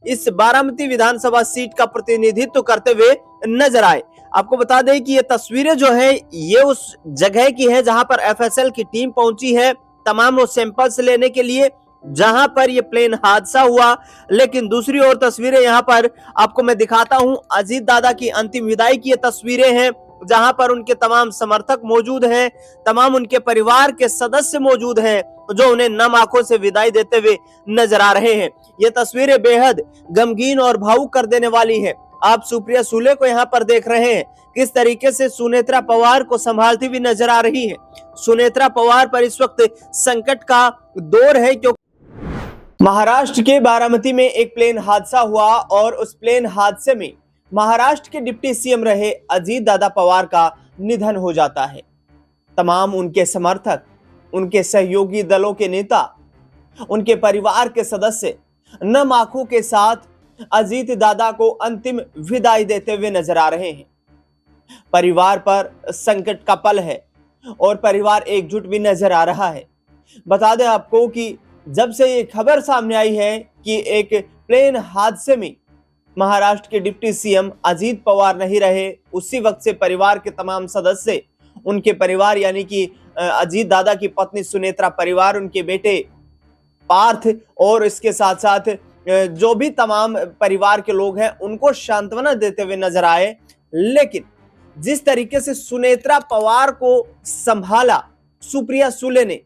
इस बारामती विधानसभा सीट का प्रतिनिधित्व करते हुए नजर आए। आपको बता दें कि ये तस्वीरें जो है ये उस जगह की है जहां पर एफएसएल की टीम पहुंची है तमाम वो सैंपल्स लेने के लिए जहां पर ये प्लेन हादसा हुआ। लेकिन दूसरी ओर तस्वीरें यहां पर आपको मैं दिखाता हूं, अजीत दादा की अंतिम विदाई की ये तस्वीरें हैं जहां पर उनके तमाम समर्थक मौजूद हैं, तमाम उनके परिवार के सदस्य मौजूद हैं जो उन्हें नम आंखों से विदाई देते हुए नजर आ रहे हैं। ये तस्वीरें बेहद गमगीन और भावुक कर देने वाली है। आप सुप्रिया सुले को यहाँ पर देख रहे हैं किस तरीके से सुनेत्रा पवार को संभालती हुई नजर आ रही है। सुनेत्रा पवार पर इस वक्त संकट का दौर है क्योंकि महाराष्ट्र के बारामती में एक प्लेन हादसा हुआ और उस प्लेन हादसे में महाराष्ट्र के डिप्टी सीएम रहे अजीत दादा पवार का निधन हो जाता है। तमाम उनके समर्थक, उनके सहयोगी दलों के नेता, उनके परिवार के सदस्य नम आंखों के साथ अजीत दादा को अंतिम विदाई देते हुए नजर आ रहे हैं। परिवार पर संकट का पल है और परिवार एकजुट भी नजर आ रहा है। बता दें आपको कि जब से ये खबर सामने आई है कि एक प्लेन हादसे में महाराष्ट्र के डिप्टी सीएम अजीत पवार नहीं रहे, उसी वक्त से परिवार के तमाम सदस्य, उनके परिवार यानी कि अजीत दादा की पत्नी सुनेत्रा परिवार, उनके बेटे पार्थ और इसके साथ साथ जो भी तमाम परिवार के लोग हैं उनको सांत्वना देते हुए नजर आए। लेकिन जिस तरीके से सुनेत्रा पवार को संभाला सुप्रिया सुले ने,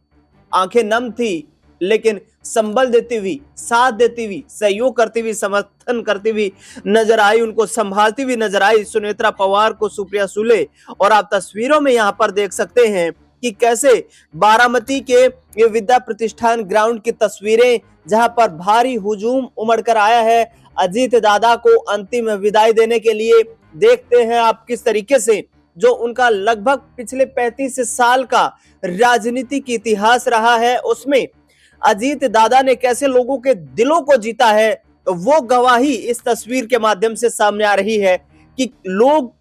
आंखें नम थी लेकिन संबल देती हुई, साथ देती हुई, सहयोग करती हुई, समर्थन करती हुई नजर आई, उनको संभालती हुई नजर आई सुनेत्रा पवार को सुप्रिया सुले। और आप तस्वीरों में यहां पर देख सकते हैं कि कैसे बारामती के ये विद्या प्रतिष्ठान ग्राउंड की तस्वीरें जहां पर भारी हुजूम उमड़ कर आया है अजीत दादा को अंतिम विदाई देने के लिए। देखते हैं आप किस तरीके से जो उनका लगभग पिछले 35 साल का राजनीतिक इतिहास रहा है उसमें अजीत दादा ने कैसे लोगों के दिलों को जीता है, वो गवाही इस तस्वीर के माध्यम से सामने आ रही है कि लोग,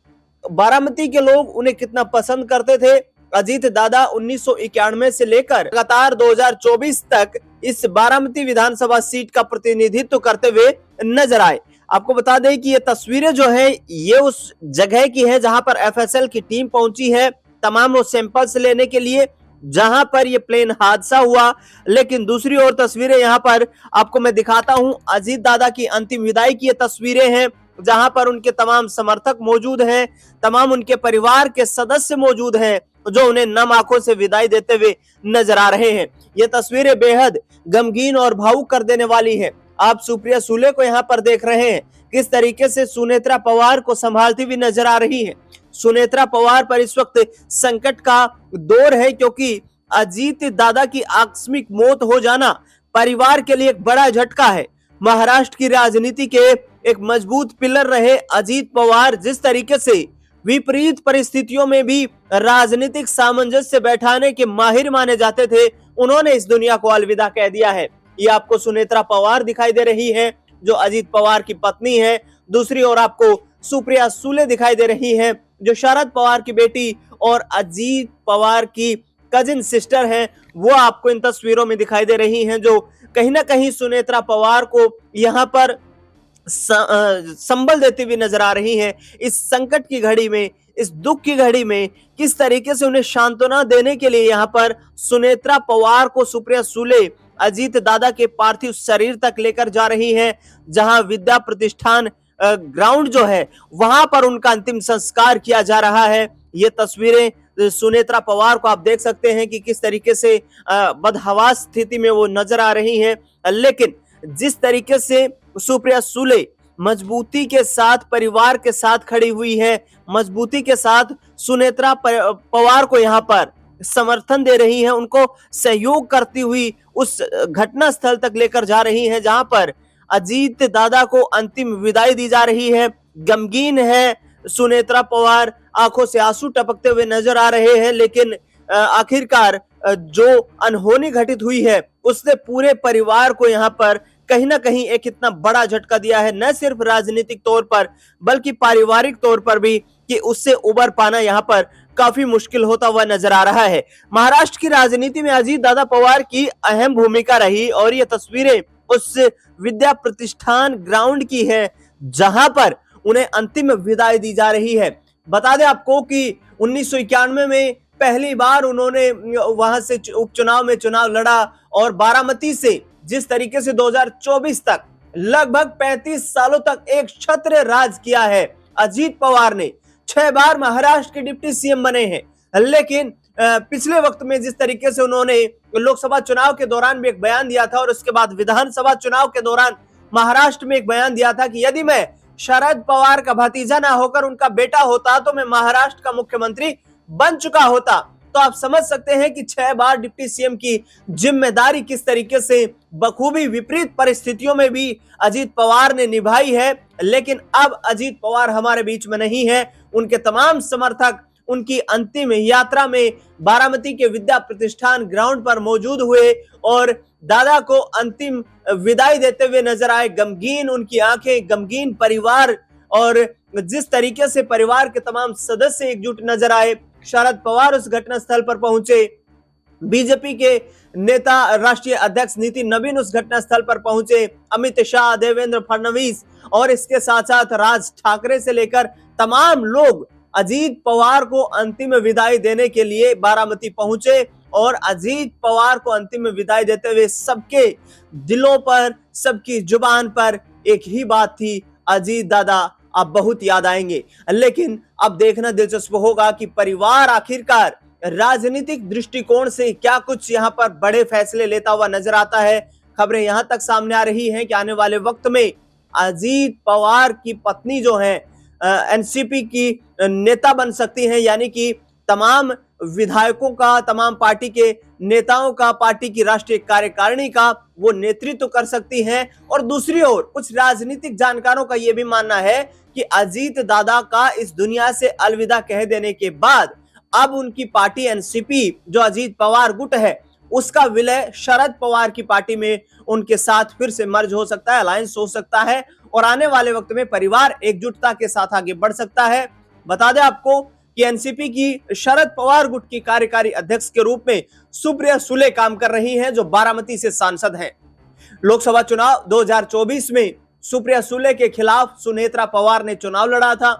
बारामती के लोग उन्हें कितना पसंद करते थे। अजीत दादा 1991 से लेकर लगातार 2024 तक इस बारामती विधानसभा सीट का प्रतिनिधित्व करते हुए नजर आए। आपको बता दें कि ये तस्वीरें जो है ये उस जगह की है जहां पर एफएसएल की टीम पहुंची है तमाम वो सैंपल्स लेने के लिए जहां पर ये प्लेन हादसा हुआ। लेकिन दूसरी ओर तस्वीरें यहां पर आपको मैं दिखाता हूं, अजीत दादा की अंतिम विदाई की ये तस्वीरें हैं जहां पर उनके तमाम समर्थक मौजूद हैं, तमाम उनके परिवार के सदस्य मौजूद हैं जो उन्हें नम आंखों से विदाई देते हुए नजर आ रहे हैं। ये तस्वीरें बेहद गमगीन और भावुक कर देने वाली है। आप सुप्रिया सुले को यहाँ पर देख रहे हैं किस तरीके से सुनेत्रा पवार को संभालती हुई नजर आ रही है। सुनेत्रा पवार पर इस वक्त संकट का दौर है क्योंकि अजीत दादा की आकस्मिक मौत हो जाना परिवार के लिए एक बड़ा झटका है। महाराष्ट्र की राजनीति के एक मजबूत पिलर रहे अजीत पवार जिस तरीके से विपरीत परिस्थितियों में भी राजनीतिक सामंजस्य बैठाने के माहिर माने जाते थे, उन्होंने इस दुनिया को अलविदा कह दिया है। ये आपको सुनेत्रा पवार दिखाई दे रही है जो अजीत पवार की पत्नी है। दूसरी ओर आपको सुप्रिया सुले दिखाई दे रही है जो शरद पवार की बेटी और अजीत पवार की कजिन सिस्टर हैं। वो आपको इन तस्वीरों में दिखाई दे रही हैं जो कहीं ना कहीं सुनेत्रा पवार को यहाँ पर संबल देती हुई नजर आ रही हैं। इस संकट की घड़ी में, इस दुख की घड़ी में किस तरीके से उन्हें सांत्वना देने के लिए यहाँ पर सुनेत्रा पवार को सुप्रिया सुले अजीत दादा के पार्थिव शरीर तक लेकर जा रही हैं, जहां विद्या प्रतिष्ठान ग्राउंड जो है वहां पर उनका अंतिम संस्कार किया जा रहा है। ये तस्वीरें सुनेत्रा पवार को आप देख सकते हैं कि किस तरीके से बदहवास स्थिति में वो नजर आ रही हैं। लेकिन जिस तरीके से सुप्रिया सुले मजबूती के साथ परिवार के साथ खड़ी हुई है, मजबूती के साथ सुनेत्रा पवार को यहाँ पर समर्थन दे रही है, उनको सहयोग करती हुई उस घटना स्थल तक लेकर जा रही है जहां पर अजीत दादा को अंतिम विदाई दी जा रही है। गमगीन है सुनेत्रा पवार, आंखों से आंसू टपकते हुए नजर आ रहे हैं। लेकिन आखिरकार जो अनहोनी घटित हुई है उसने पूरे परिवार को यहाँ पर कहीं ना कहीं एक इतना बड़ा झटका दिया है, न सिर्फ राजनीतिक तौर पर बल्कि पारिवारिक तौर पर भी, कि उससे उबर पाना यहाँ पर काफी मुश्किल होता हुआ नजर आ रहा है। महाराष्ट्र की राजनीति में अजीत दादा पवार की अहम भूमिका रही और ये तस्वीरें उस विद्या प्रतिष्ठान ग्राउंड की है जहां पर उन्हें अंतिम विदाई दी जा रही है। बता दें आपको कि 1991 में पहली बार उन्होंने वहां से उपचुनाव में चुनाव लड़ा और बारामती से जिस तरीके से 2024 तक लगभग 35 सालों तक एक छत्र राज किया है अजीत पवार ने, 6 बार महाराष्ट्र के डिप्टी सीएम बने हैं, लेकिन पिछले वक्त में जिस तरीके से उन्होंने लोकसभा चुनाव के दौरान भी एक बयान दिया था और उसके बाद विधानसभा चुनाव के दौरान महाराष्ट्र में एक बयान दिया था कि यदि मैं शरद पवार का भतीजा ना होकर उनका बेटा होता तो मैं महाराष्ट्र का मुख्यमंत्री बन चुका होता। तो आप समझ सकते हैं कि 6 बार डिप्टी सीएम की जिम्मेदारी किस तरीके से बखूबी विपरीत परिस्थितियों में भी अजीत पवार ने निभाई है। लेकिन अब अजीत पवार हमारे बीच में नहीं है। उनके तमाम समर्थक उनकी अंतिम यात्रा में बारामती के विद्या प्रतिष्ठान ग्राउंड पर मौजूद हुए और दादा को अंतिम विदाई देते हुए नजर आए। गमगीन उनकी आंखें, गमगीन परिवार और जिस तरीके से परिवार के तमाम सदस्य एकजुट नजर आए। शरद पवार उस घटना स्थल पर पहुंचे, बीजेपी के नेता राष्ट्रीय अध्यक्ष नितिन नवीन उस घटना स्थल पर पहुंचे, अमित शाह, देवेंद्र फडणवीस और इसके साथ साथ राज ठाकरे से लेकर तमाम लोग अजीत पवार को अंतिम विदाई देने के लिए बारामती पहुंचे और अजीत पवार को अंतिम विदाई देते हुए सबके दिलों पर, सबकी जुबान पर एक ही बात थी, अजीत दादा आप बहुत याद आएंगे। लेकिन अब देखना दिलचस्प होगा कि परिवार आखिरकार राजनीतिक दृष्टिकोण से क्या कुछ यहां पर बड़े फैसले लेता हुआ नजर आता है। खबरें यहां तक सामने आ रही हैं कि आने वाले वक्त में अजीत पवार की पत्नी जो है एनसीपी की नेता बन सकती हैं, यानी कि तमाम विधायकों का, तमाम पार्टी के नेताओं का, पार्टी की राष्ट्रीय कार्यकारिणी का वो नेतृत्व कर सकती हैं। और दूसरी ओर कुछ राजनीतिक जानकारों का यह भी मानना है कि अजीत दादा का इस दुनिया से अलविदा कह देने के बाद अब उनकी पार्टी एनसीपी जो अजीत पवार गुट है उसका विलय शरद पवार की पार्टी में उनके साथ फिर से मर्ज हो सकता है, अलायंस हो सकता है और आने वाले वक्त में परिवार एकजुटता के साथ आगे बढ़ सकता है। बता दें आपको कि एनसीपी की शरद पवार गुट की कार्यकारी अध्यक्ष के रूप में सुप्रिया सुले काम कर रही हैं, जो बारामती से सांसद हैं। लोकसभा चुनाव 2024 में सुप्रिया सुले के खिलाफ सुनेत्रा पवार ने चुनाव लड़ा था।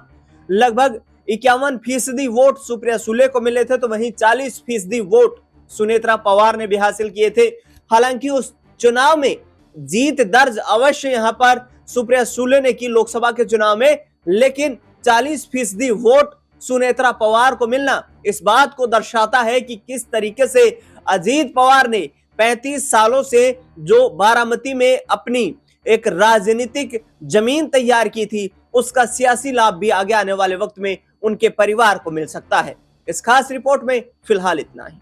लगभग 51% वोट सुप्रिया सुले को मिले थे, तो वहीं 40% वोट सुनेत्रा पवार ने भी हासिल किए थे। हालांकि उस चुनाव में जीत दर्ज अवश्य यहां पर सुप्रिया सुले ने की लोकसभा के चुनाव में, लेकिन 40% वोट सुनेत्रा पवार को मिलना इस बात को दर्शाता है कि किस तरीके से अजीत पवार ने 35 सालों से जो बारामती में अपनी एक राजनीतिक जमीन तैयार की थी उसका सियासी लाभ भी आगे आने वाले वक्त में उनके परिवार को मिल सकता है। इस खास रिपोर्ट में फिलहाल इतना ही।